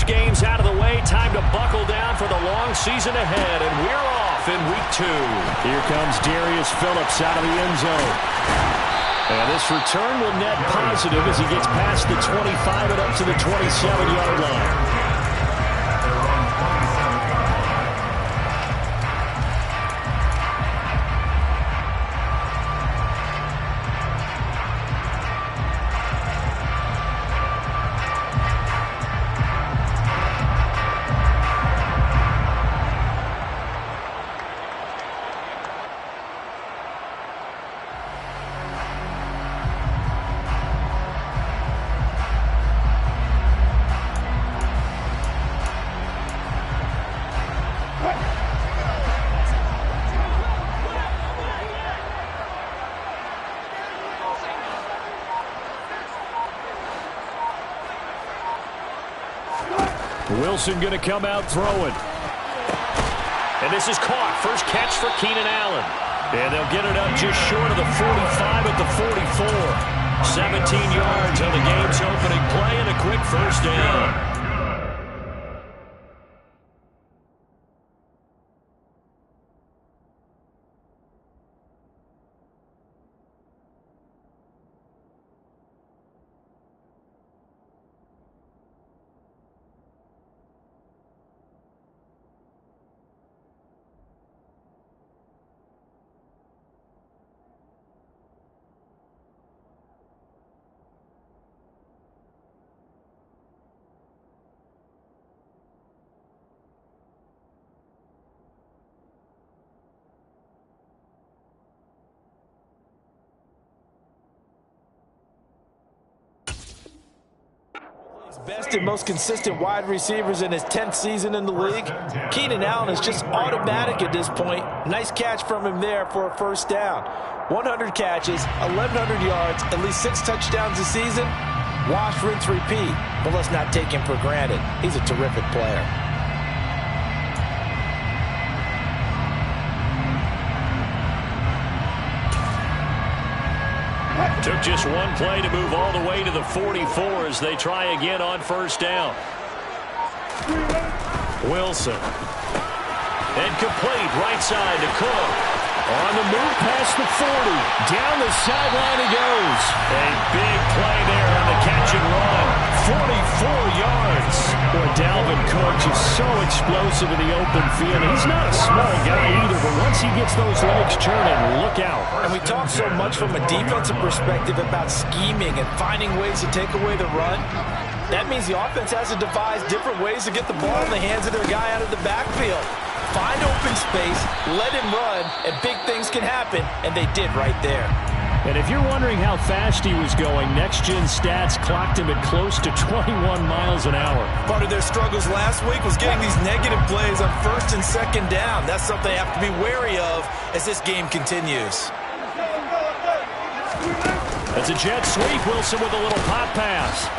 games out of the way. Time to buckle down for the long season ahead, and we're off in week 2. Here comes Darius Phillips out of the end zone. And this return will net positive as he gets past the 25 and up to the 27-yard line. Wilson going to come out throwing. And this is caught. First catch for Keenan Allen. And they'll get it up just short of the 45 at the 44. 17 yards on the game's opening play and a quick first down. Best and most consistent wide receivers in his 10th season in the league. Keenan Allen is just automatic at this point. Nice catch from him there for a first down. 100 catches, 1,100 yards, at least 6 touchdowns a season. Wash, rinse, repeat. But let's not take him for granted. He's a terrific player. Took just one play to move all the way to the 44 as they try again on first down. Wilson. And complete right side to Cook. On the move past the 40. Down the sideline he goes. A big play there on the catch and run. 44 yards. Boy, Dalvin Cook just so explosive in the open field. He's not a small guy either, but once he gets those legs churning, look out. And we talk so much from a defensive perspective about scheming and finding ways to take away the run. That means the offense has to devise different ways to get the ball in the hands of their guy out of the backfield. Find open space, let him run, and big things can happen, and they did right there. And if you're wondering how fast he was going, next-gen stats clocked him at close to 21 miles an hour. Part of their struggles last week was getting these negative plays on first and second down. That's something they have to be wary of as this game continues. That's a jet sweep. Wilson with a little pop pass.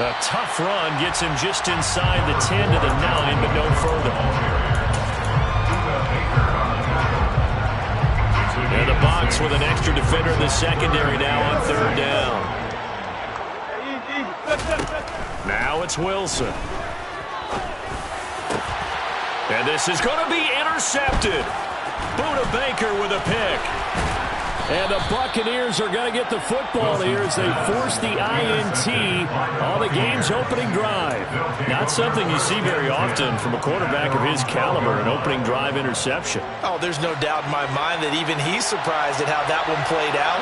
A tough run gets him just inside the 10 to the 9, but no further. And the box with an extra defender in the secondary now on third down. Now it's Wilson. And this is going to be intercepted. Buda Baker with a pick. And the Buccaneers are going to get the football here as they force the INT on the game's opening drive. Not something you see very often from a quarterback of his caliber, an opening drive interception. Oh, there's no doubt in my mind that even he's surprised at how that one played out.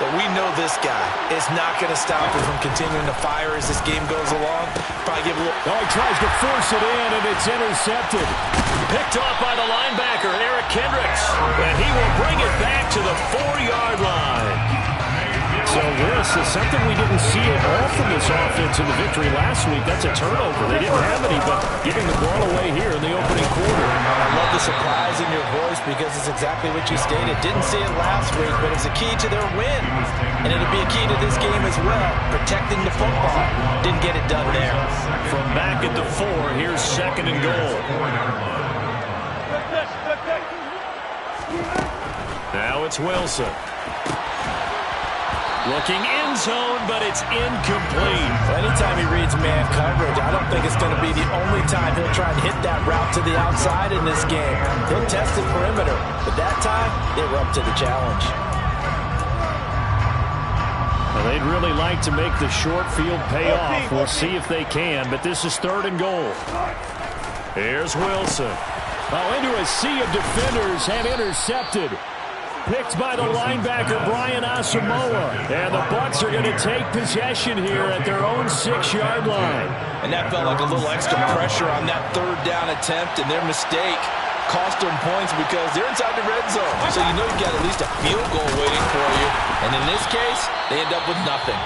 But we know this guy is not going to stop him from continuing to fire as this game goes along. Probably give a little... Oh, he tries to force it in, and it's intercepted. Picked off by the linebacker, Eric Kendricks. And he will bring it back to the 4-yard line. So this is something we didn't see at all from this offense in the victory last week. That's a turnover. They didn't have any, but giving the ball away here in the opening quarter. I love the surprise in your voice because it's exactly what you stated. Didn't see it last week, but it's a key to their win. And it'll be a key to this game as well, protecting the football. Didn't get it done there. From back at the 4, here's second and goal. Now it's Wilson. Looking end zone, but it's incomplete. Anytime he reads man coverage, I don't think it's going to be the only time he'll try and hit that route to the outside in this game. He'll test the perimeter, but that time, they were up to the challenge. Well, they'd really like to make the short field pay off. We'll see if they can, but this is 3rd and goal. Here's Wilson. Oh, into a sea of defenders and intercepted. Picked by the linebacker, Brian Asamoah. And the Bucs are going to take possession here at their own 6-yard line. And that felt like a little extra pressure on that 3rd down attempt, and their mistake cost them points because they're inside the red zone. So you know you've got at least a field goal waiting for you. And in this case, they end up with nothing.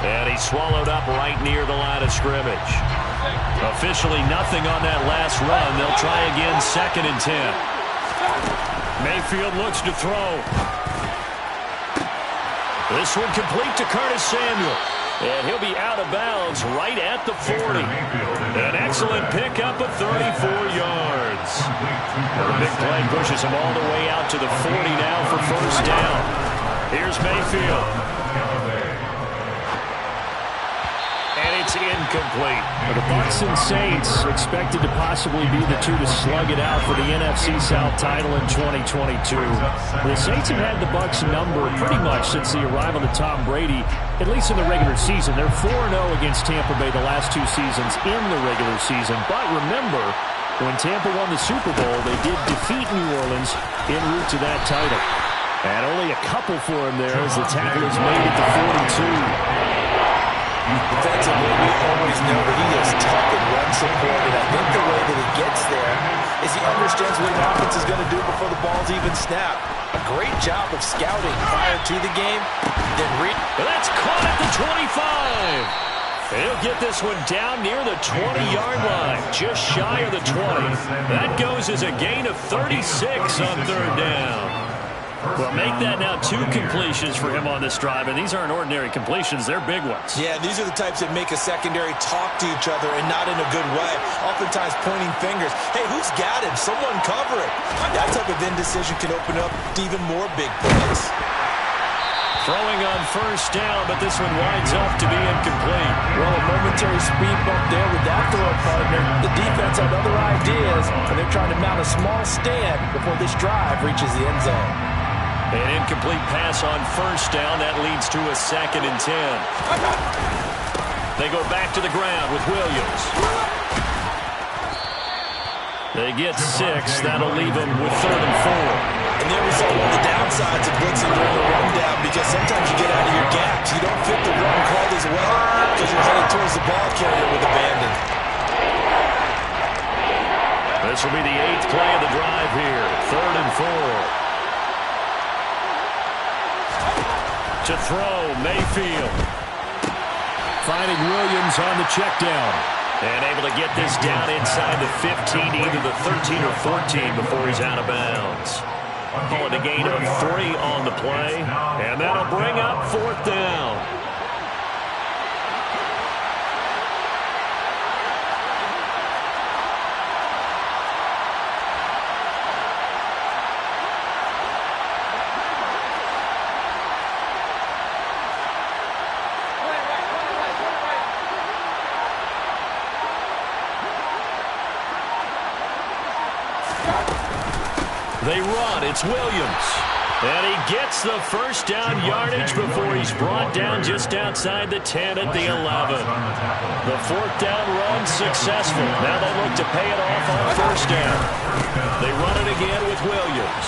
And he swallowed up right near the line of scrimmage. Officially nothing on that last run. They'll try again 2nd and 10. Mayfield looks to throw. This one complete to Curtis Samuel. And he'll be out of bounds right at the 40. An excellent pickup of 34 yards. The big play pushes him all the way out to the 40 now for 1st down. Here's Mayfield. And it's incomplete. The Bucs and Saints expected to possibly be the two to slug it out for the NFC South title in 2022. The Saints have had the Bucs number pretty much since the arrival of Tom Brady, at least in the regular season. They're 4-0 against Tampa Bay the last 2 seasons in the regular season. But remember, when Tampa won the Super Bowl, they did defeat New Orleans en route to that title. And only a couple for him there as the tackle is made at the 42. Defensively, we always know that he is tough and run-supported. I think the way that he gets there is he understands what an offense is going to do before the ball's even snapped. A great job of scouting prior to the game. Then that's caught at the 25. He'll get this one down near the 20-yard line, just shy of the 20. That goes as a gain of 36 on 3rd down. Well, make that now 2 completions for him on this drive, and these aren't ordinary completions. They're big ones. Yeah, these are the types that make a secondary talk to each other and not in a good way, oftentimes pointing fingers. Hey, who's got him? Someone cover it. That type of indecision can open up to even more big plays. Throwing on 1st down, but this one winds up to be incomplete. Well, a momentary speed bump there with that throw partner. The defense had other ideas, and they're trying to mount a small stand before this drive reaches the end zone. An incomplete pass on 1st down. That leads to a 2nd and 10. They go back to the ground with Williams. They get 6. That'll leave them with 3rd and 4. And there we saw one of the downsides of blitzing during the rundown, because sometimes you get out of your gaps. You don't fit the run called as well because you're headed towards the ball carrier with abandon. This will be the 8th play of the drive here. 3rd and 4. To throw, Mayfield. Finding Williams on the check down. And able to get this down inside the 15, either the 13 or 14 before he's out of bounds. Call it a gain of 3 on the play. And that'll bring up 4th down. They run. It's Williams. And he gets the 1st down yardage before he's brought down just outside the 10 at the 11. The 4th down run successful. Now they look to pay it off on 1st down. They run it again with Williams.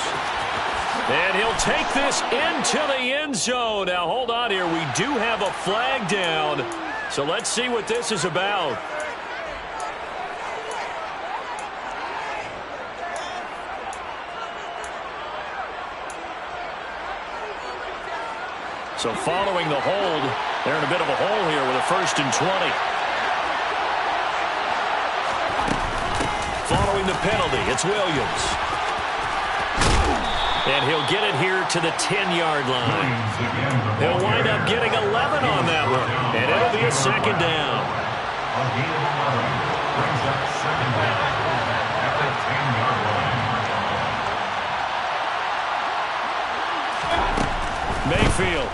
And he'll take this into the end zone. Now hold on here. We do have a flag down. So let's see what this is about. So following the hold, they're in a bit of a hole here with a 1st and 20. Following the penalty, it's Williams. And he'll get it here to the 10-yard line. He'll wind up getting 11 on that one. And it'll be a 2nd down. Mayfield.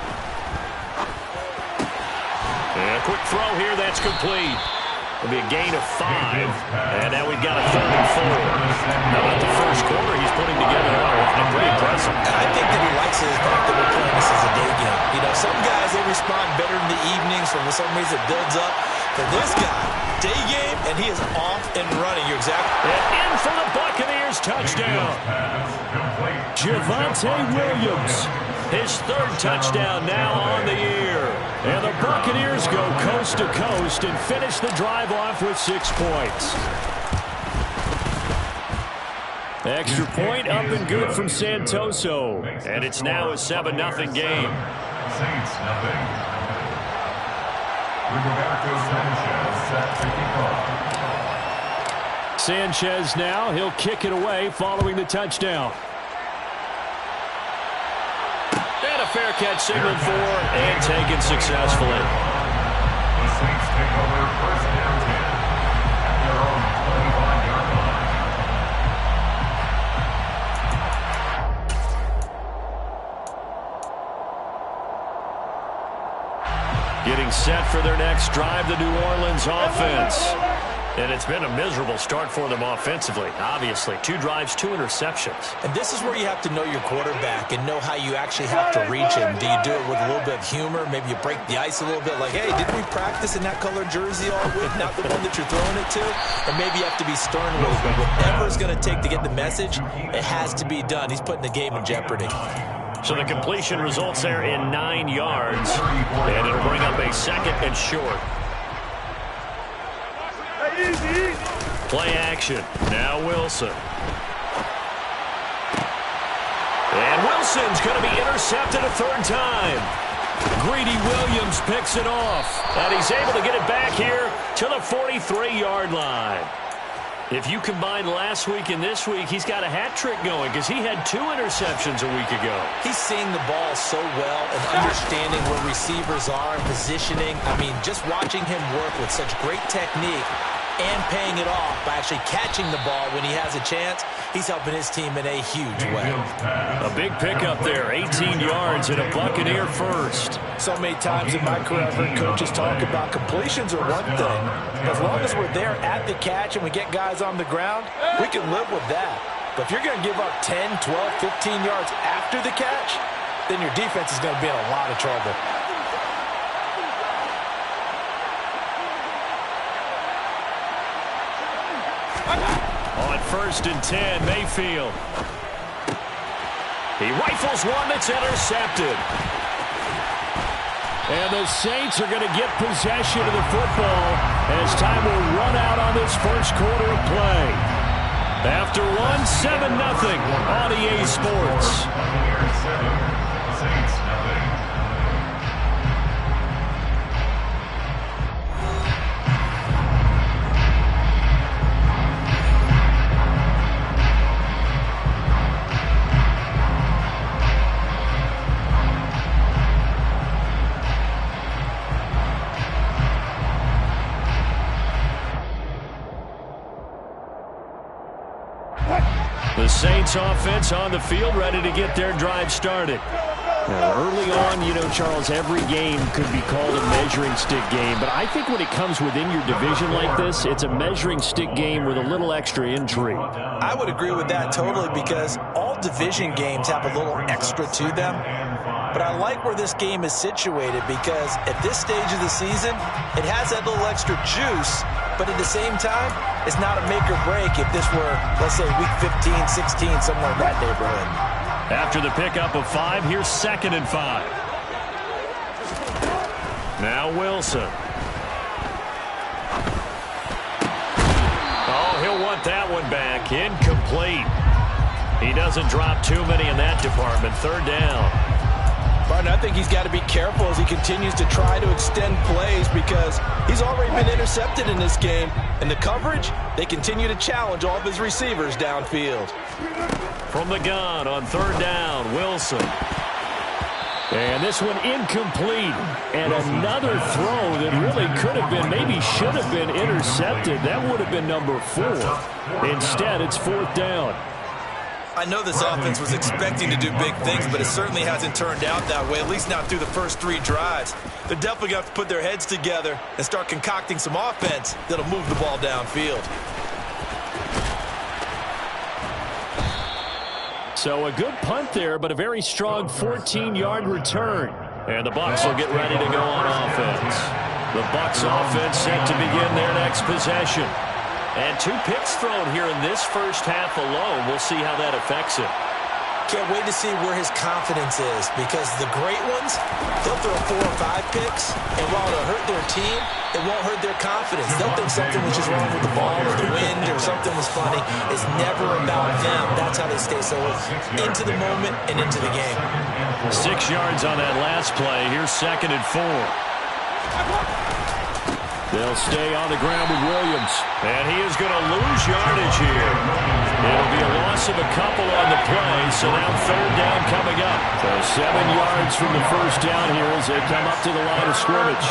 And a quick throw here, that's complete. It'll be a gain of 5. And now we've got a 3rd and 4. How about the first quarter he's putting together now? Pretty impressive. I think that he likes the fact that we're playing this as a day game. You know, some guys, they respond better in the evenings. For some reason, it builds up. For this guy, day game, and he is off and running. You're exactly right. And in for the Buccaneers, touchdown. Javonte Williams, his 3rd touchdown now on the year. And the Buccaneers go coast to coast and finish the drive off with 6 points. Extra point up and good from Santoso. And it's now a 7-0 game. Saints, nothing. Sanchez now, he'll kick it away following the touchdown. And a fair catch signaled for and taken successfully. The Saints take over 1st and 10 at their own 25-yard line. Getting set for their next drive, the New Orleans offense. And it's been a miserable start for them offensively, obviously. 2 drives, 2 interceptions. And this is where you have to know your quarterback and know how you actually have to reach him. Do you do it with a little bit of humor? Maybe you break the ice a little bit, like, hey, didn't we practice in that colored jersey all week? Not the one that you're throwing it to? Or maybe you have to be stern with it. Whatever it's going to take to get the message, it has to be done. He's putting the game in jeopardy. So the completion results there in 9 yards. And it'll bring up a 2nd and short. Play action. Now Wilson. And Wilson's going to be intercepted a 3rd time. Greedy Williams picks it off. And he's able to get it back here to the 43-yard line. If you combine last week and this week, he's got a hat trick going because he had 2 interceptions a week ago. He's seeing the ball so well and understanding where receivers are and positioning. I mean, just watching him work with such great technique and paying it off by actually catching the ball when he has a chance, he's helping his team in a huge way. A big pickup there, 18 yards and a Buccaneer first. So many times in my career, I've heard coaches talk about completions are one thing. As long as we're there at the catch and we get guys on the ground, we can live with that. But if you're going to give up 10, 12, 15 yards after the catch, then your defense is going to be in a lot of trouble. On 1st and 10, Mayfield. He rifles one that's intercepted. And the Saints are going to get possession of the football as time will run out on this first quarter of play. After one, 7-0 on EA Sports. Saints, nothing. The Saints offense on the field, ready to get their drive started. Now, early on, you know, Charles, every game could be called a measuring stick game. But I think when it comes within your division like this, it's a measuring stick game with a little extra intrigue. I would agree with that totally because all division games have a little extra to them. But I like where this game is situated because at this stage of the season, it has that little extra juice. But at the same time, it's not a make or break if this were, let's say, week 15, 16, somewhere in that neighborhood. After the pickup of 5, here's 2nd and 5. Now Wilson. Oh, he'll want that one back. Incomplete. He doesn't drop too many in that department. 3rd down. Martin, I think he's got to be careful as he continues to try to extend plays because he's already been intercepted in this game. And the coverage, they continue to challenge all of his receivers downfield. From the gun on 3rd down, Wilson. And this one incomplete. And another throw that really could have been, maybe should have been intercepted. That would have been number 4. Instead, it's 4th down. I know this offense was expecting to do big things, but it certainly hasn't turned out that way, at least not through the first 3 drives. They're definitely going to have to put their heads together and start concocting some offense that'll move the ball downfield. So a good punt there, but a very strong 14-yard return. And the Bucs will get ready to go on offense. The Bucs offense set to begin their next possession. And 2 picks thrown here in this first half alone. We'll see how that affects it. Can't wait to see where his confidence is, because the great ones, they'll throw 4 or 5 picks, and while it'll hurt their team, it won't hurt their confidence. They'll think something was just wrong with the ball or the wind or something was funny. It's never about them. That's how they stay so into the moment and into the game. 6 yards on that last play. Here's 2nd and 4. They'll stay on the ground with Williams. And he is going to lose yardage here. It'll be a loss of a couple on the play, so now 3rd down coming up. So 7 yards from the first down here as they come up to the line of scrimmage.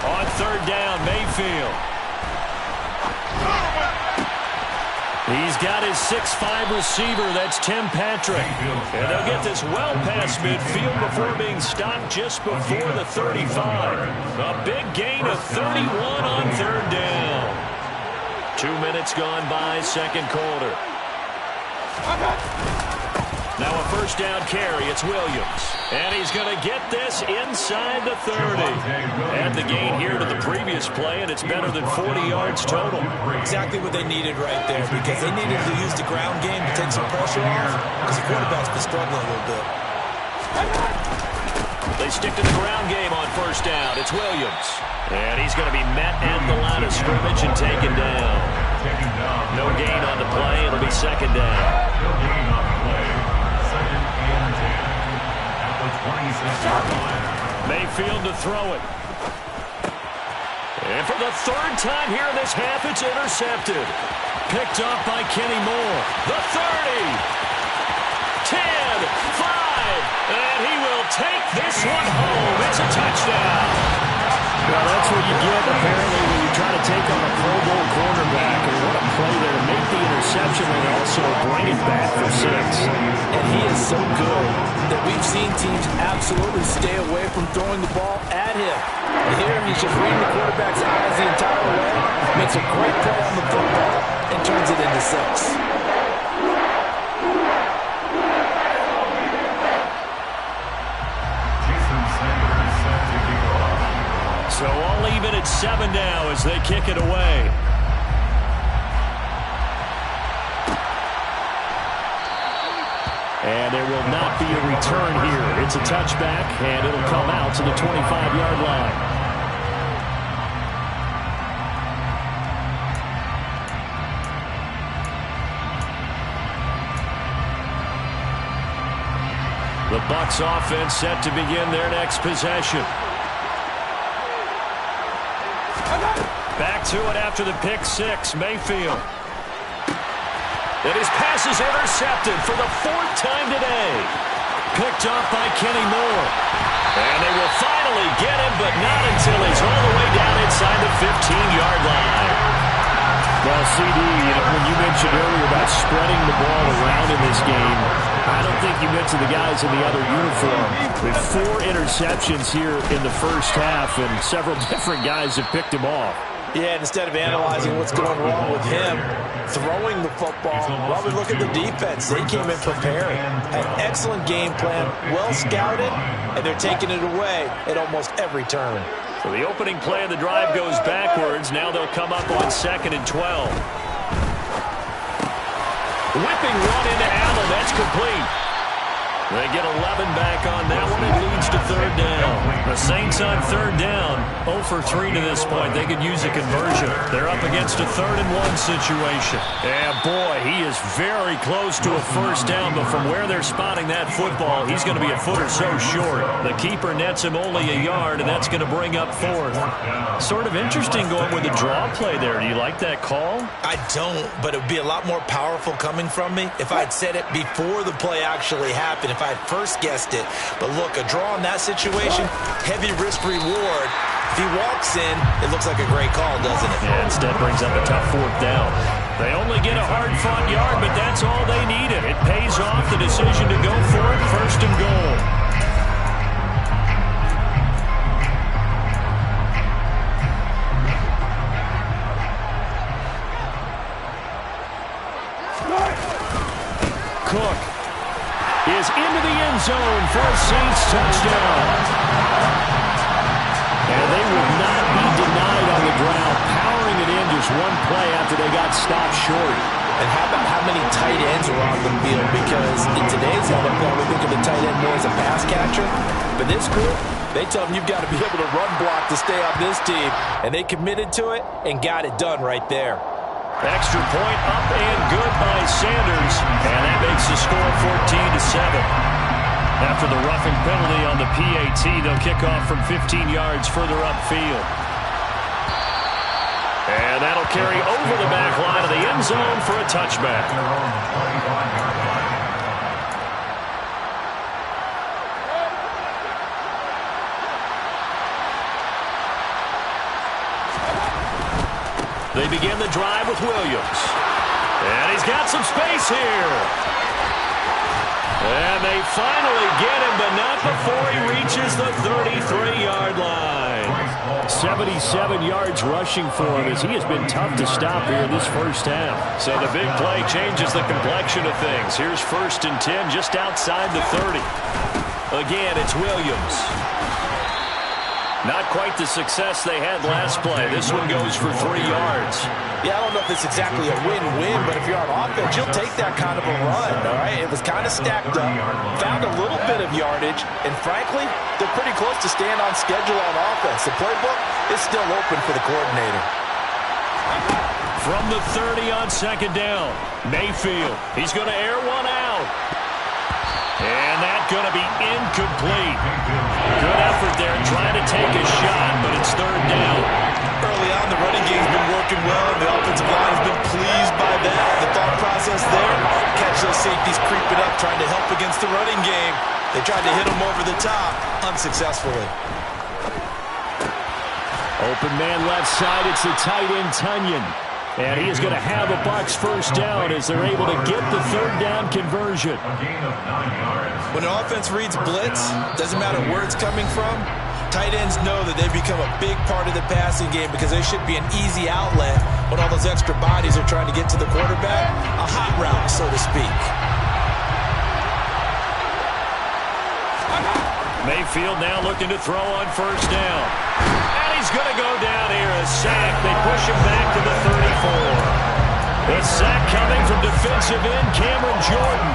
On 3rd down, Mayfield. He's got his 6'5" receiver. That's Tim Patrick. And they'll get this well past midfield before being stopped just before the 35. A big gain of 31 on 3rd down. 2 minutes gone by, 2nd quarter. Now a 1st down carry. It's Williams. And he's going to get this inside the 30. And the gain here to the previous play, and it's better than 40 yards total. Exactly what they needed right there, because they needed to use the ground game to take some pressure off, because the quarterback's been struggling a little bit. They stick to the ground game on 1st down. It's Williams. And he's going to be met at the line of scrimmage and taken down. No gain on the play. It'll be 2nd down. No gain on the play. 2nd and 10. At the 26-yard line. Mayfield to throw it. And for the 3rd time here in this half, it's intercepted. Picked up by Kenny Moore. The 30. 10. 5. And he will take this one home. It's a touchdown. Well, that's what you get, apparently, when you try to take on a Pro Bowl cornerback. And what a play there. Make the interception and also bring it back for 6. And he is so good that we've seen teams absolutely stay away from throwing the ball at him. And here he's just reading the quarterback's eyes the entire way, makes a great play on the football, and turns it into 6. So all even at 7 now as they kick it away. And there will not be a return here. It's a touchback, and it'll come out to the 25-yard line. The Bucs offense set to begin their next possession. Back to it after the pick 6, Mayfield. And his pass is intercepted for the 4th time today. Picked up by Kenny Moore. And they will finally get him, but not until he's all the way down inside the 15-yard line. Well, CD, when you mentioned earlier about spreading the ball around in this game, I don't think you mentioned the guys in the other uniform. With 4 interceptions here in the first half, and several different guys have picked him off. Yeah, and instead of analyzing what's going wrong with him throwing the football, well, we look at the defense. They came in prepared, had an excellent game plan, well scouted, and they're taking it away at almost every turn. So the opening play of the drive goes backwards. Now they'll come up on 2nd and 12. Whipping run into Allen. That's complete. They get 11 back on that one. It leads to 3rd down. The Saints on 3rd down. 0 for 3 to this point. They could use a conversion. They're up against a 3rd and 1 situation. And boy, he is very close to a 1st down. But from where they're spotting that football, he's going to be a foot or so short. The keeper nets him only a yard, and that's going to bring up 4th. Sort of interesting going with a draw play there. Do you like that call? I don't, but it would be a lot more powerful coming from me if I'd said it before the play actually happened, if I had first guessed it. But look, a draw in that situation, heavy risk reward. If he walks in, it looks like a great call, doesn't it? Yeah, instead brings up a tough 4th down. They only get a hard-fought yard, but that's all they needed. It pays off the decision to go for it, 1st and goal. Cook is into the end zone for a Saints touchdown. And they would not be denied on the ground, powering it in just one play after they got stopped short. And how about how many tight ends are on the field? Because in today's NFL, we think of the tight end more as a pass catcher. But this group, they tell them you've got to be able to run block to stay on this team. And they committed to it and got it done right there. Extra point up and good by Sanders. And that makes the score 14-7. After the roughing penalty on the PAT, they'll kick off from 15 yards further upfield. And that'll carry over the back line of the end zone for a touchback. They begin the drive with Williams. And he's got some space here. And they finally get him, but not before he reaches the 33-yard line. 77 yards rushing for him as he has been tough to stop here in this first half. So the big play changes the complexion of things. Here's 1st and 10 just outside the 30. Again, it's Williams. Not quite the success they had last play. This one goes for 3 yards. Yeah, I don't know if it's exactly a win-win, but if you're on offense, you'll take that kind of a run, all right? It was kind of stacked up, found a little bit of yardage, and frankly, they're pretty close to staying on schedule on offense. The playbook is still open for the coordinator. From the 30 on 2nd down, Mayfield. He's going to air one out. And that's going to be incomplete. Good effort there trying to take a shot, but it's 3rd down. Early on, the running game's been working well, and the offensive line has been pleased by that. The thought process there, catch those safeties creeping up, trying to help against the running game. They tried to hit them over the top, unsuccessfully. Open man left side, it's the tight end Tunyon. And he is going to have a Bucs 1st down as they're able to get the 3rd down conversion. When an offense reads blitz, doesn't matter where it's coming from, tight ends know that they become a big part of the passing game because they should be an easy outlet when all those extra bodies are trying to get to the quarterback. A hot route, so to speak. Mayfield now looking to throw on 1st down. And he's going to go down here. A sack. They push him back to the 34. The sack coming from defensive end Cameron Jordan.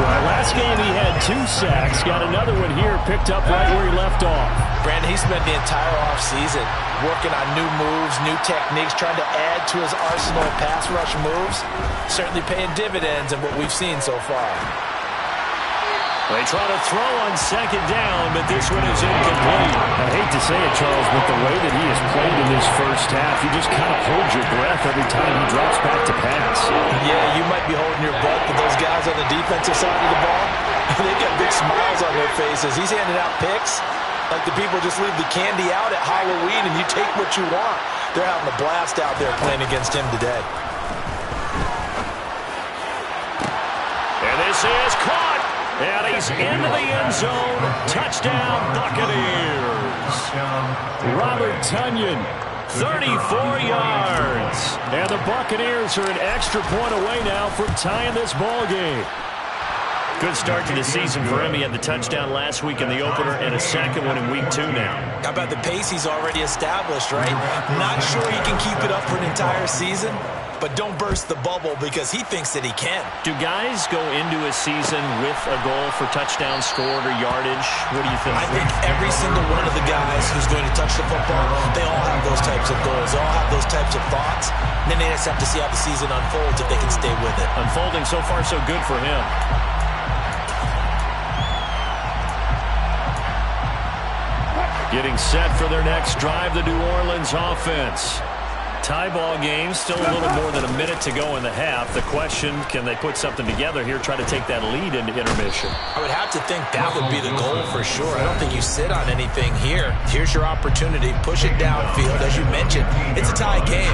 Well, last game he had 2 sacks. Got another one here picked up right where he left off. Brandon, he spent the entire offseason working on new moves, new techniques, trying to add to his arsenal of pass rush moves. Certainly paying dividends in what we've seen so far. They try to throw on 2nd down, but this one is incomplete. I hate to say it, Charles, but the way that he has played in this first half, you just kind of hold your breath every time he drops back to pass. Yeah, you might be holding your breath, but those guys on the defensive side of the ball, they've got big smiles on their faces. He's handing out picks like the people just leave the candy out at Halloween and you take what you want. They're having a blast out there playing against him today. And this is caught. And he's into the end zone. Touchdown, Buccaneers. Robert Tunyon. 34 yards. And the Buccaneers are an extra point away now from tying this ball game. Good start to the season for him. He had the touchdown last week in the opener and a 2nd one in week 2 now. How about the pace he's already established, right? Not sure he can keep it up for an entire season, but don't burst the bubble because he thinks that he can. Do guys go into a season with a goal for touchdown scored or yardage? What do you think? I think every single one of the guys who's going to touch the football, they all have those types of goals. They all have those types of thoughts. And then they just have to see how the season unfolds if they can stay with it. Unfolding so far so good for him. Getting set for their next drive, the New Orleans offense. Tie ball game, still a little more than a minute to go in the half. The question, can they put something together here, try to take that lead into intermission? I would have to think that would be the goal for sure. I don't think you sit on anything here. Here's your opportunity. Push it downfield. As you mentioned, it's a tie game.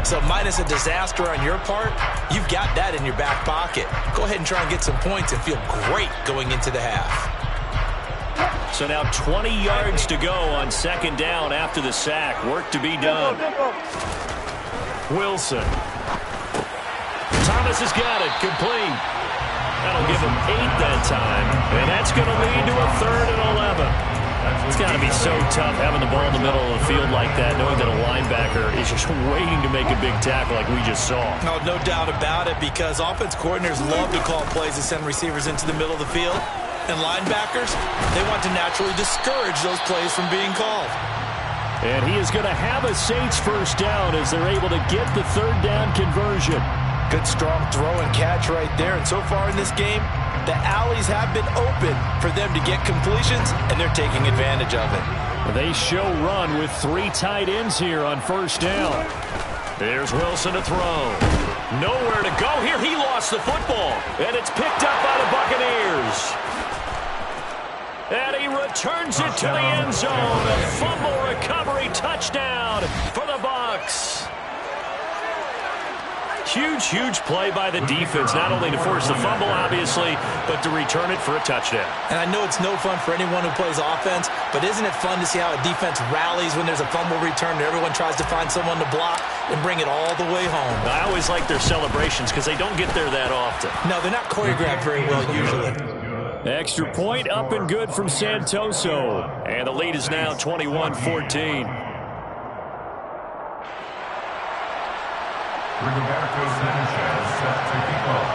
So minus a disaster on your part, you've got that in your back pocket. Go ahead and try and get some points and feel great going into the half. So now 20 yards to go on second down after the sack. Work to be done. Wilson. Thomas has got it. Complete. That'll give him 8 that time. And that's going to lead to a 3rd and 11. It's got to be so tough having the ball in the middle of the field like that, knowing that a linebacker is just waiting to make a big tackle like we just saw. No doubt about it, because offense coordinators love to call plays to send receivers into the middle of the field. And linebackers, they want to naturally discourage those plays from being called. And he is going to have a Saints first down as they're able to get the 3rd down conversion. Good strong throw and catch right there. And so far in this game, the alleys have been open for them to get completions, and they're taking advantage of it. They show run with 3 tight ends here on first down. There's Wilson to throw. Nowhere to go here. He lost the football, and it's picked up by the Buccaneers. And he returns it to the end zone. A fumble recovery touchdown for the Bucs. Huge play by the defense, not only to force the fumble, obviously, but to return it for a touchdown. And I know it's no fun for anyone who plays offense, but isn't it fun to see how a defense rallies when there's a fumble return and everyone tries to find someone to block and bring it all the way home? I always like their celebrations because they don't get there that often. No, they're not choreographed very well usually. Extra point up and good from Santoso. And the lead is now 21-14. Roberto Sanchez set to kick off.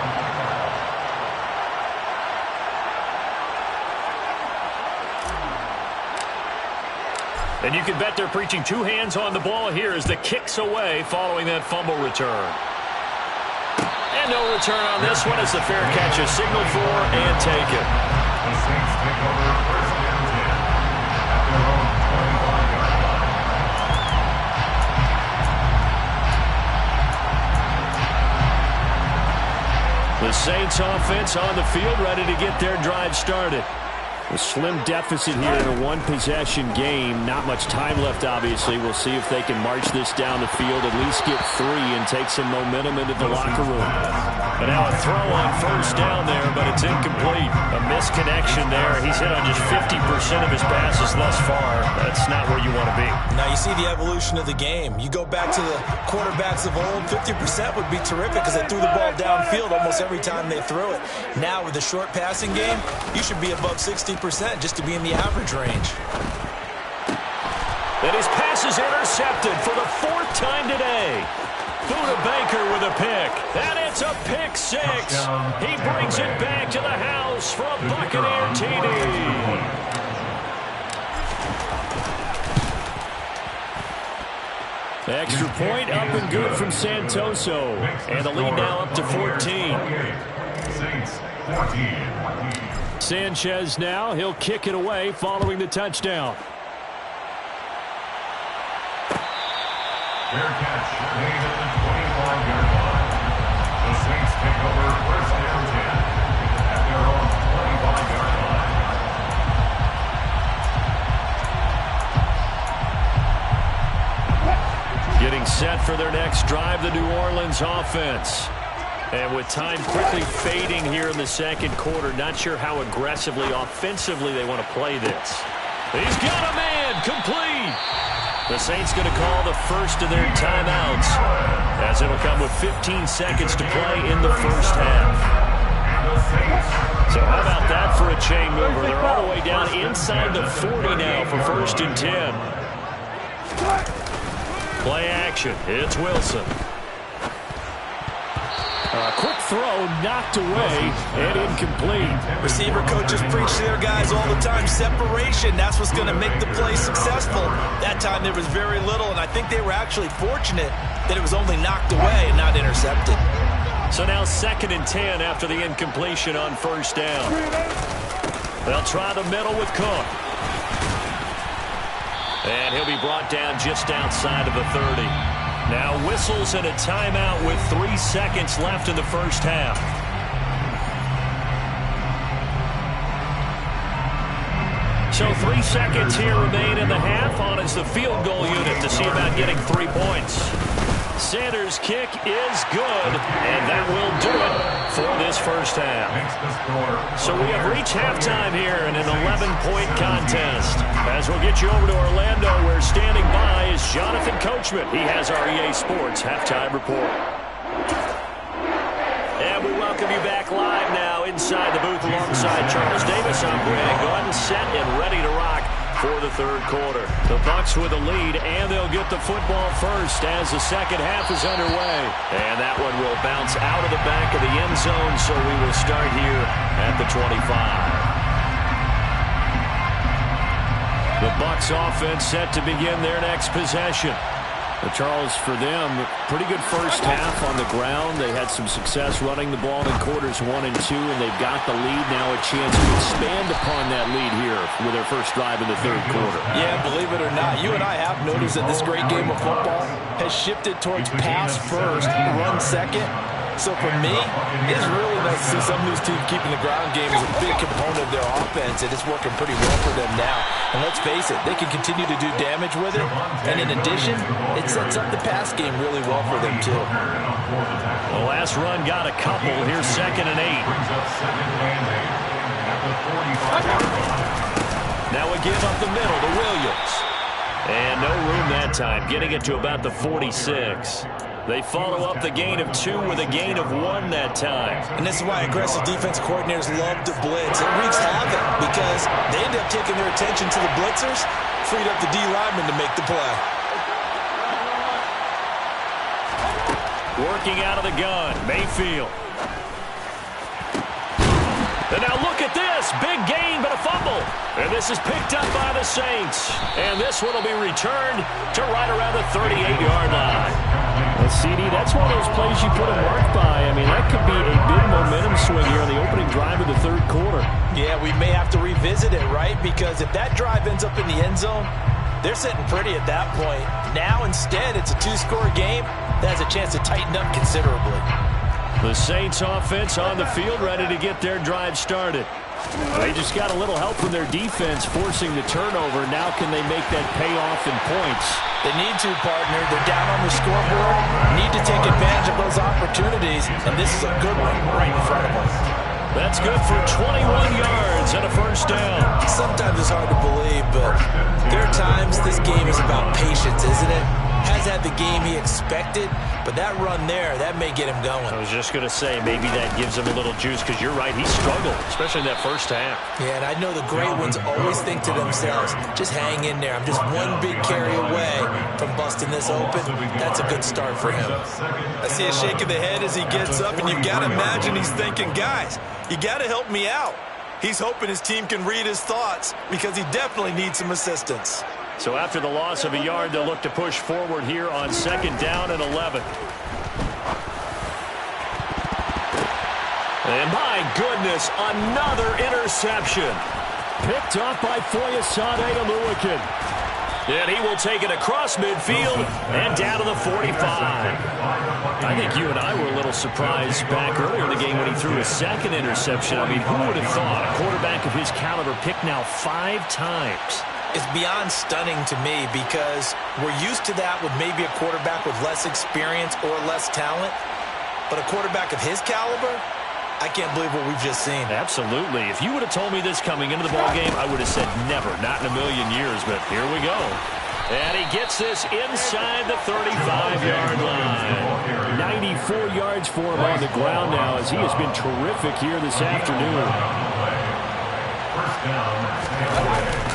And you can bet they're preaching 2 hands on the ball here as the kick's away following that fumble return. And no return on this one as the fair catch is signaled for and taken. The Saints take over first and 10 at their own 25-yard line. The Saints offense on the field, ready to get their drive started. A slim deficit here in a one-possession game. Not much time left, obviously. We'll see if they can march this down the field, at least get 3 and take some momentum into the locker room. And now a throw on first down there, but it's incomplete. A misconnection there. He's hit on just 50% of his passes thus far. That's not where you want to be. Now you see the evolution of the game. You go back to the quarterbacks of old, 50% would be terrific because they threw the ball downfield almost every time they threw it. Now with the short passing game, you should be above 60% just to be in the average range. And his pass is intercepted for the 4th time today. Buda Baker with a pick. And it's a pick 6. He brings it back to the house for a Buccaneer TD. Extra point up and good from Santoso. And the lead now up to 14. Saints 14. Sanchez now, he'll kick it away following the touchdown. Fair catch made at the 25-yard line. The Saints take over first and 10 at their own 25-yard line. Getting set for their next drive, the New Orleans offense. And with time quickly fading here in the second quarter, not sure how aggressively, offensively they want to play this. He's got a man, complete. The Saints going to call the first of their timeouts, as it'll come with 15 seconds to play in the first half. So how about that for a chain mover? They're all the way down inside the 40 now for first and 10. Play action. It's Wilson. Quick throw knocked away and incomplete. Receiver coaches preach to their guys all the time. Separation, that's what's going to make the play successful. That time there was very little, and I think they were actually fortunate that it was only knocked away and not intercepted. So now 2nd and 10 after the incompletion on first down. They'll try the middle with Cook. And he'll be brought down just outside of the 30. Now whistles and a timeout with 3 seconds left in the first half. So 3 seconds here remain in the half on as the field goal unit to see about getting 3 points. Sanders' kick is good, and that will do it for this first half. So we have reached halftime here in an 11-point contest. As we'll get you over to Orlando, where standing by is Jonathan Coachman. He has our EA Sports halftime report. And we welcome you back live now inside the booth alongside Charles Davis. I'm Greg Gordon, set and ready to rock for the third quarter. The Bucs with a lead, and they'll get the football first as the second half is underway. And that one will bounce out of the back of the end zone, so we will start here at the 25. The Bucs offense set to begin their next possession. Charles, for them, pretty good first half on the ground. They had some success running the ball in quarters 1 and 2, and they've got the lead now, a chance to expand upon that lead here with their first drive in the third quarter. Yeah, believe it or not, you and I have noticed that this great game of football has shifted towards pass first, run second. So for me, it's really nice to see some of these teams keeping the ground game as a big component of their offense, and it's working pretty well for them now. And let's face it, they can continue to do damage with it. And in addition, it sets up the pass game really well for them, too. The last run got a couple. Here's 2nd and 8. Now a give up the middle to Williams. And no room that time, getting it to about the 46. They follow up the gain of 2 with a gain of 1 that time. And this is why aggressive defense coordinators love to blitz. It wreaks havoc because they end up taking their attention to the blitzers, freed up the D lineman to make the play. Working out of the gun, Mayfield. And now look at this. Big gain, but a fumble. And this is picked up by the Saints. And this one will be returned to right around the 38-yard line. Well, CD, that's one of those plays you put a mark by. I mean, that could be a big momentum swing here on the opening drive of the third quarter. Yeah, we may have to revisit it, right? Because if that drive ends up in the end zone, they're sitting pretty at that point. Now, instead, it's a 2-score game that has a chance to tighten up considerably. The Saints offense on the field, ready to get their drive started. They just got a little help from their defense forcing the turnover. Now can they make that pay off in points? They need to, partner. They're down on the scoreboard. Need to take advantage of those opportunities, and this is a good one right in front of them. That's good for 21 yards and a first down. Sometimes it's hard to believe, but there are times this game is about patience, isn't it? Has had the game he expected, but that run there, that may get him going. I was just going to say, maybe that gives him a little juice, because you're right, he struggled, especially in that first half. Yeah, and I know the great ones always think to themselves, just hang in there. I'm just one big carry away from busting this open. That's a good start for him. I see a shake of the head as he gets up, and you've got to imagine he's thinking, guys, you got to help me out. He's hoping his team can read his thoughts because he definitely needs some assistance. So after the loss of a yard, they'll look to push forward here on 2nd down and 11. And my goodness, another interception. Picked off by Foyesade Oluwakin. And he will take it across midfield and down to the 45. I think you and I were a little surprised back earlier in the game when he threw his 2nd interception. I mean, who would have thought a quarterback of his caliber picked now 5 times? It's beyond stunning to me because we're used to that with maybe a quarterback with less experience or less talent. But a quarterback of his caliber, I can't believe what we've just seen. Absolutely. If you would have told me this coming into the ballgame, I would have said never, not in a million years. But here we go. And he gets this inside the 35-yard line. 94 yards for him on the ground now as he has been terrific here this afternoon.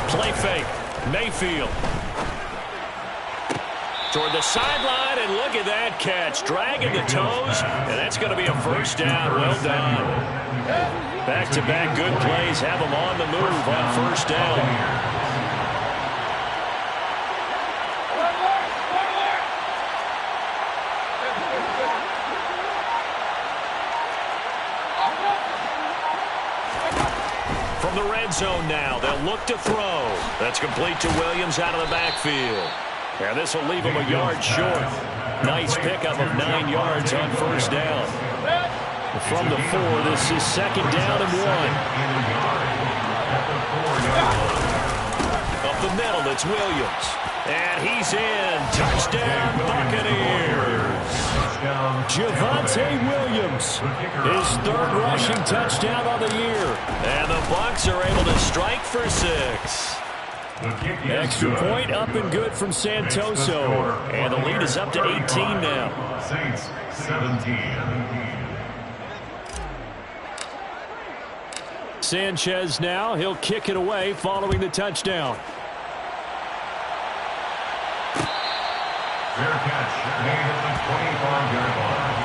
Play fake. Mayfield. Toward the sideline, and look at that catch. Dragging the toes, and that's going to be a first down. Well done. Back-to-back good plays have them on the move on first down. From the red zone now, they'll look to throw. That's complete to Williams out of the backfield. And this will leave him a yard short. Nice pickup of 9 yards on first down. From the 4, this is 2nd down and 1. Up the middle, it's Williams. And he's in. Touchdown, Buccaneers. first down. Javonte Williams, his third rushing touchdown on the year. And the Bucs are able to strike for 6. Extra point up and good from Santoso. And the lead is up to 18 now. Saints 17. Sanchez now. He'll kick it away following the touchdown. Fair catch made at the 25-yard line.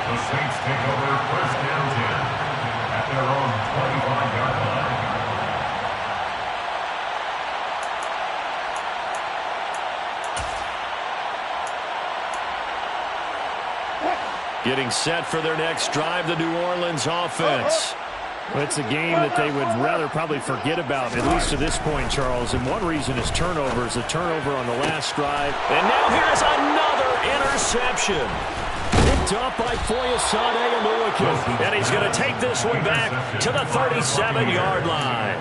The Saints take over first down 10 at their own 25-yard line. Getting set for their next drive, the New Orleans offense. Well, it's a game that they would rather probably forget about, at least to this point, Charles. And one reason is turnovers. A turnover on the last drive. And now here's another interception. Picked up by Foyesade Oluwakin. And he's going to take this one back to the 37-yard line.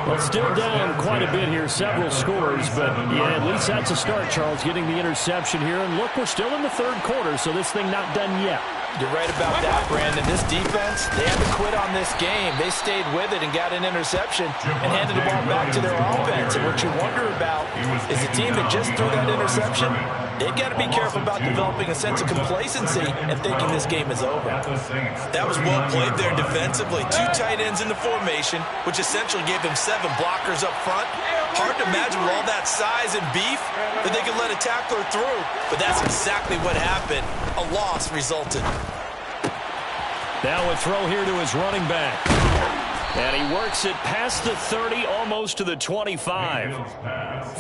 Well, still down quite a bit here, several scores. But, yeah, at least that's a start, Charles, getting the interception here. And, look, we're still in the third quarter, so this thing not done yet. You're right about that, Brandon. This defense, they had to quit on this game. They stayed with it and got an interception and handed the ball back to their offense. And what you wonder about is a team that just threw that interception, they've got to be careful about developing a sense of complacency and thinking this game is over. That was well played there defensively. 2 tight ends in the formation, which essentially gave them 7 blockers up front. Hard to imagine with all that size and beef that they could let a tackler through. But that's exactly what happened. A loss resulted. Now a throw here to his running back. And he works it past the 30, almost to the 25.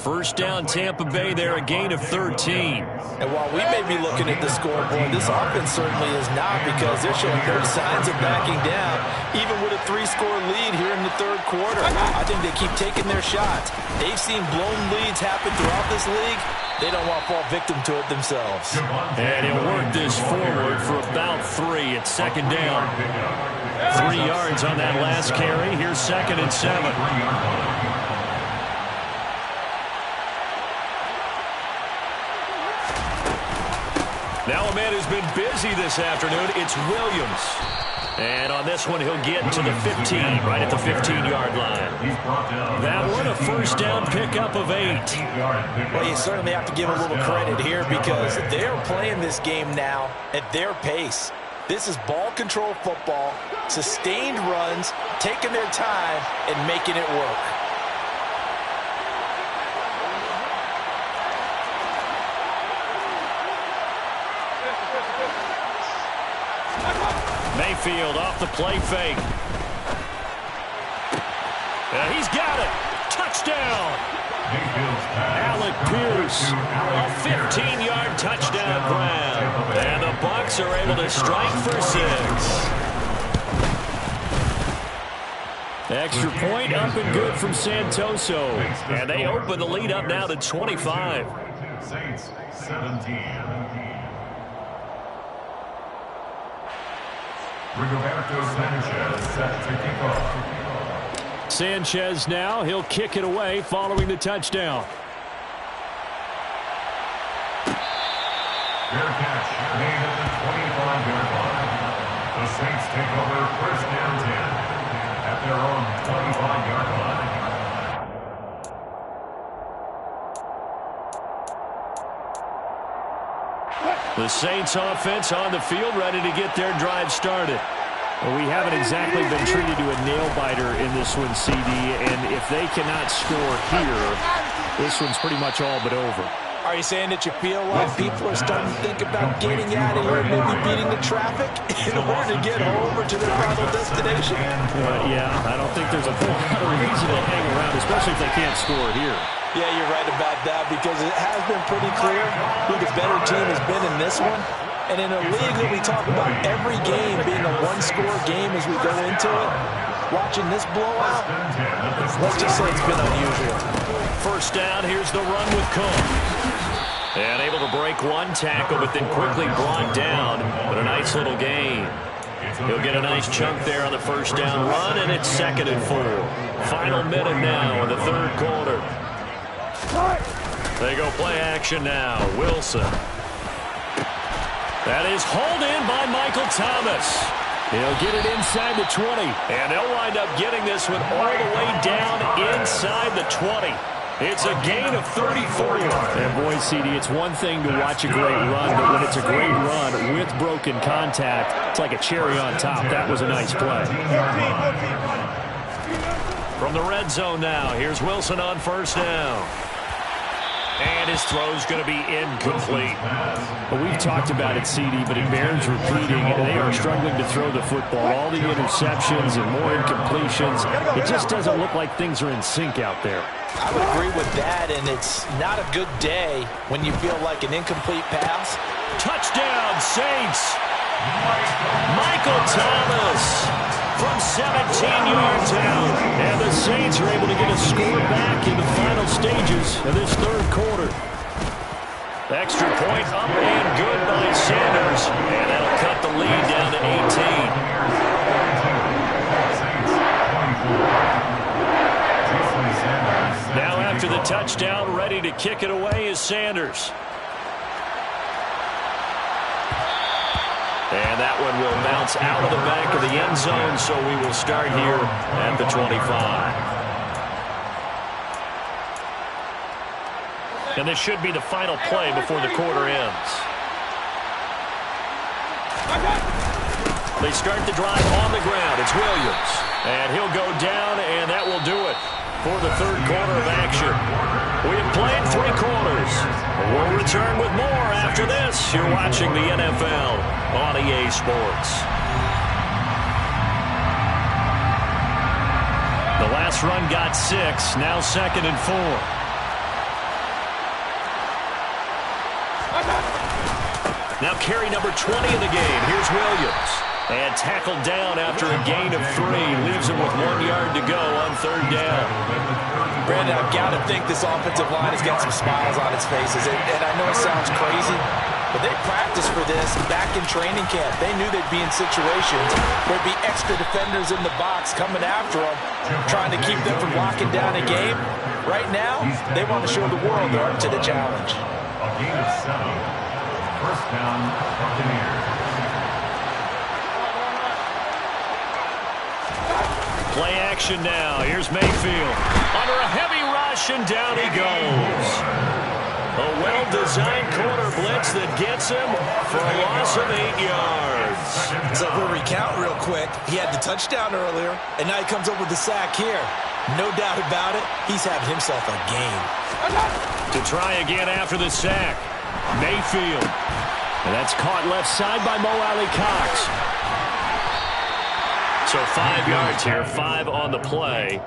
First down, Tampa Bay there, a gain of 13. And while we may be looking at the scoreboard, this offense certainly is not, because they're showing no signs of backing down, even with a 3-score lead here in the third quarter. I think they keep taking their shots. They've seen blown leads happen throughout this league. They don't want to fall victim to it themselves. And he'll work this forward for about 3. It's second down. 3 yards on that last carry. Here's 2nd and 7. Now a man who's been busy this afternoon, it's Williams. And on this one, he'll get to the 15, right at the 15-yard line. That one, a first down pickup of 8. Well, you certainly have to give a little credit here, because they're playing this game now at their pace. This is ball control football, sustained runs, taking their time, and making it work. Mayfield off the play fake. And he's got it. Touchdown. Alec Pierce, a 15-yard touchdown grab. And the Bucs are able to strike for 6. Extra point up and good from Santoso. And they open the lead up now to 25. Saints 17. Rigoberto Sanchez set to kick off. Sanchez now. He'll kick it away following the touchdown. Fair catch made at the 25-yard line. The Saints take over first down 10 at their own 25-yard line. The Saints offense on the field, ready to get their drive started. Well, we haven't exactly been treated to a nail-biter in this one, CD, and if they cannot score here, this one's pretty much all but over. Are you saying that you feel like people are starting to think about getting out of here and maybe beating the traffic in order to get home or to their final destination? Yeah, I don't think there's a whole lot of reason to hang around, especially if they can't score here. Yeah, you're right about that, because it has been pretty clear who the better team has been in this one. And in a league that we talk about every game being a one-score game as we go into it, watching this blowout, let's just say it's been unusual. First down, here's the run with Cook. And able to break one tackle, but then quickly brought down. But a nice little gain. He'll get a nice chunk there on the first down run, and it's 2nd and 4. Final minute now in the third quarter. They go play action now. Wilson. That is hauled in by Michael Thomas. He'll get it inside the 20. And they'll wind up getting this one all the way down inside the 20. It's a gain of 34. And boy, CD, it's one thing to watch a great run, but when it's a great run with broken contact, it's like a cherry on top. That was a nice play. From the red zone now, here's Wilson on first down. And his throw's going to be incomplete. Well, we've talked about it, CD, but it bears repeating. They are struggling to throw the football. All the interceptions and more incompletions. It just doesn't look like things are in sync out there. I would agree with that, and it's not a good day when you feel like an incomplete pass. Touchdown, Saints. Michael Thomas from 17 yards out. And the Saints are able to get a score back in the final stages of this third quarter. Extra point up and good by Sanders. And that'll cut the lead down to 18. Now after the touchdown, ready to kick it away is Sanders. And that one will bounce out of the back of the end zone, so we will start here at the 25. And this should be the final play before the quarter ends. They start the drive on the ground. It's Williams. And he'll go down, and that will do it for the third quarter of action. We have played 3 quarters. We'll return with more after this. You're watching the NFL on EA Sports. The last run got 6, now 2nd and 4. Now carry number 20 in the game. Here's Williams. And tackled down after a gain of 3. Leaves him with 1 yard to go on third down. Brandon, I've got to think this offensive line has got some smiles on its faces. And I know it sounds crazy, but they practiced for this back in training camp. They knew they'd be in situations where there'd be extra defenders in the box coming after them, trying to keep them from locking down a game. Right now, they want to show the world they're up to the challenge. A gain of 7. First down, Buccaneers. Play action now. Here's Mayfield. Under a heavy rush, and down he goes. A well-designed corner blitz that gets him for a loss of 8 yards. So we'll recount real quick. He had the touchdown earlier, and now he comes up with the sack here. No doubt about it, he's having himself a game. To try again after the sack, Mayfield. And that's caught left side by Mo Alley-Cox. So 5 yards here, 5 on the play.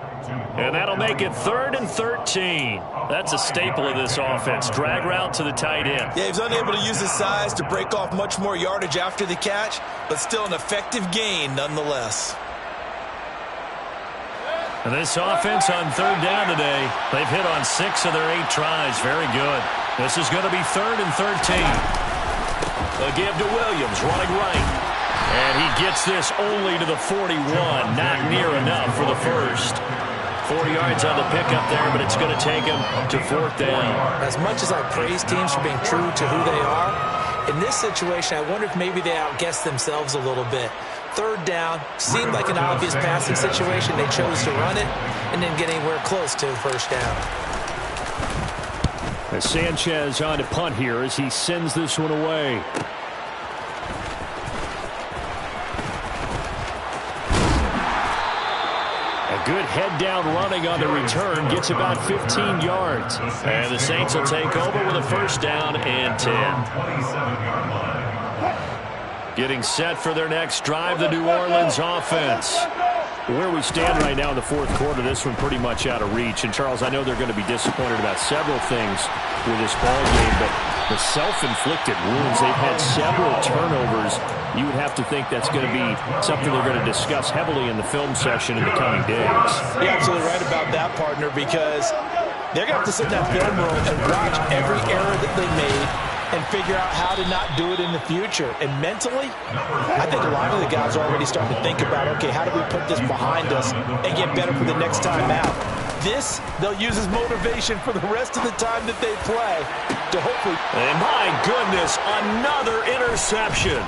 And that'll make it 3rd and 13. That's a staple of this offense. Drag route to the tight end. Yeah, he was unable to use his size to break off much more yardage after the catch, but still an effective gain nonetheless. And this offense on third down today, they've hit on 6 of their 8 tries. Very good. This is going to be 3rd and 13. A give to Williams, running right. And he gets this only to the 41. Not near enough for the first. 4 yards on the pickup there, but it's going to take him to 4th down. As much as I praise teams for being true to who they are, in this situation, I wonder if maybe they outguessed themselves a little bit. 3rd down seemed like an obvious passing situation. They chose to run it and didn't get anywhere close to the first down. As Sanchez on to punt here as he sends this one away. Good head-down running on the return. Gets about 15 yards. And the Saints will take over with a first down and 10. Getting set for their next drive, the New Orleans offense. Where we stand right now in the fourth quarter, this one pretty much out of reach. And, Charles, I know they're going to be disappointed about several things with this ball game, but the self-inflicted wounds, they've had several turnovers. You would have to think that's going to be something they're going to discuss heavily in the film session in the coming days. You're absolutely right about that, partner, because they're going to have to sit in that film room and watch every error that they made and figure out how to not do it in the future. And mentally, I think a lot of the guys are already starting to think about, okay, how do we put this behind us and get better for the next time out? this they'll use as motivation for the rest of the time that they play to hopefully. And my goodness, another interception.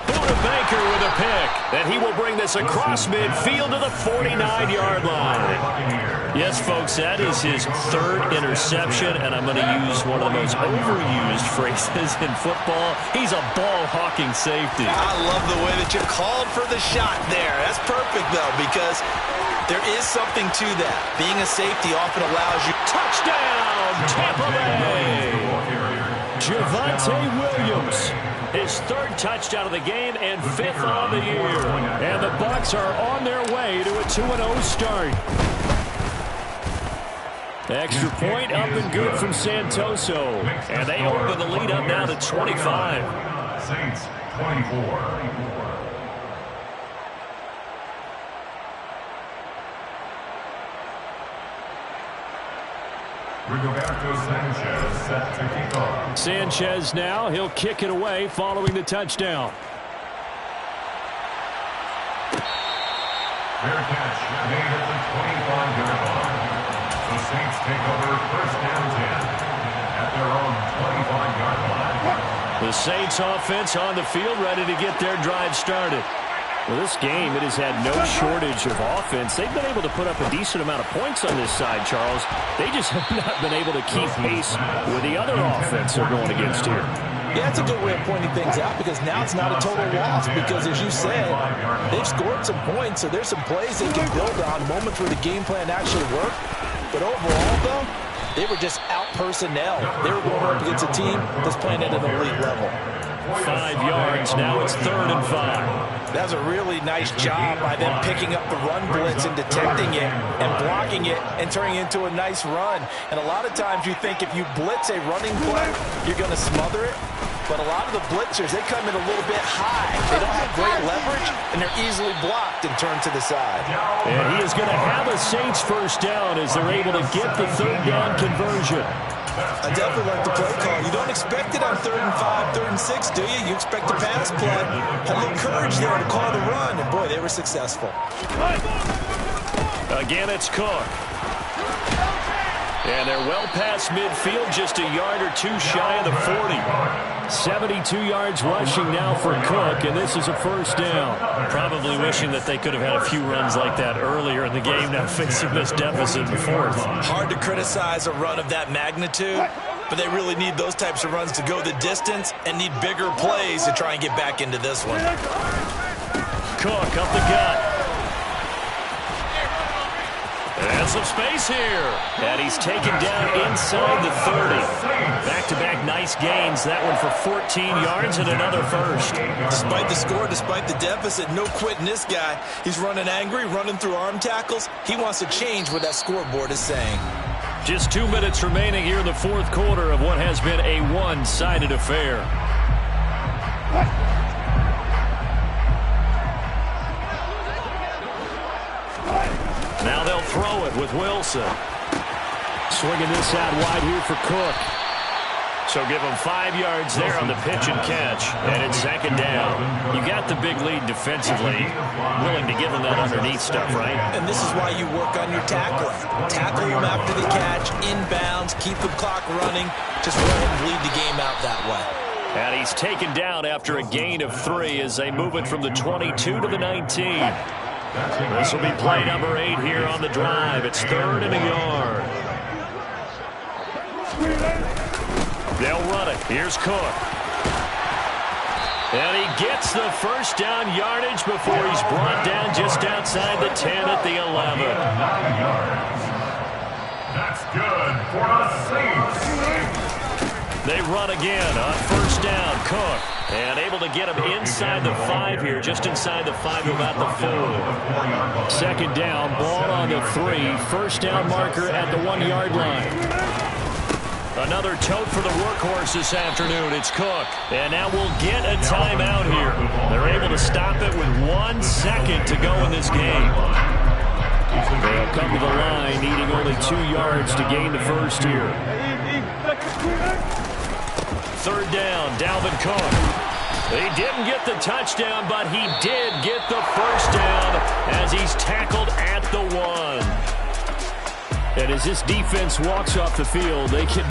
Buda Baker with a pick, and he will bring this across midfield to the 49-yard line. Yes, folks, that is his third interception, and I'm going to use one of the most overused phrases in football. He's a ball-hawking safety. I love the way that you called for the shot there. That's perfect, though, because there is something to that. Being a safety often allows you. Touchdown, Tampa Bay! Javonte Williams. His third touchdown of the game and fifth on the year. And the Bucs are on their way to a 2-0 start. Extra point up and good from Santoso. And they open the lead up now to 25. Saints 24. Roberto Sanchez set to kick off. Sanchez now, he'll kick it away following the touchdown. Fair catch made at the 25-yard line. The Saints take over first down 10 at their own 25-yard line. The Saints offense on the field ready to get their drive started. Well, this game, it has had no shortage of offense. They've been able to put up a decent amount of points on this side, Charles. They just have not been able to keep pace with the other offense they're going against here. Yeah, that's a good way of pointing things out because now it's not a total loss because, as you said, they've scored some points, so there's some plays they can build on, moments where the game plan actually worked. But overall, though, they were just out-personnel. They were going up against a team that's playing at an elite level. 5 yards. Now it's 3rd and 5. That was a really nice job by them picking up the run blitz and detecting it and blocking it and turning it into a nice run. And a lot of times you think if you blitz a running play, you're going to smother it. But a lot of the blitzers, they come in a little bit high. They don't have great leverage, and they're easily blocked and turned to the side. And he is going to have a Saints first down as they're able to get the 3rd down conversion. I definitely like the play call. You don't expect it on 3rd and 5, 3rd and 6, do you? You expect a pass play. Had a little courage there to call the run, and boy, they were successful. Again, it's Cook. And they're well past midfield, just a yard or two shy of the 40. 72 yards rushing now for Cook, and this is a first down. Probably wishing that they could have had a few runs like that earlier in the game, now facing this deficit in 4th. Hard to criticize a run of that magnitude, but they really need those types of runs to go the distance and need bigger plays to try and get back into this one. Cook up the gut. And some space here. And he's taken down inside the 30. Back-to-back nice gains. That one for 14 yards and another first. Despite the score, despite the deficit, no quitting this guy. He's running angry, running through arm tackles. He wants to change what that scoreboard is saying. Just 2 minutes remaining here in the 4th quarter of what has been a one-sided affair. Now they'll throw it with Wilson. Swinging this out wide here for Cook. So give him 5 yards there on the pitch and catch. And it's 2nd down. You got the big lead defensively. Willing to give him that underneath stuff, right? And this is why you work on your tackling. Tackle him after the catch, inbounds, keep the clock running. Just let him bleed the game out that way. And he's taken down after a gain of 3 as they move it from the 22 to the 19. This will be play number 8 here on the drive. It's 3rd and a yard. They'll run it. Here's Cook. And he gets the first down yardage before he's brought down just outside the 10 at the 11. 9 yards. That's good for the Saints. They run again on first down. Cook. And able to get him inside the 5 here, just inside the 5 to about the 4. 2nd down, ball on the 3. First down marker at the 1-yard line. Another tote for the workhorse this afternoon. It's Cook. And now we'll get a timeout here. They're able to stop it with 1 second to go in this game. They'll come to the line, needing only 2 yards to gain the first here. 3rd down, Dalvin Cook. He didn't get the touchdown, but he did get the first down as he's tackled at the 1. And as this defense walks off the field, they can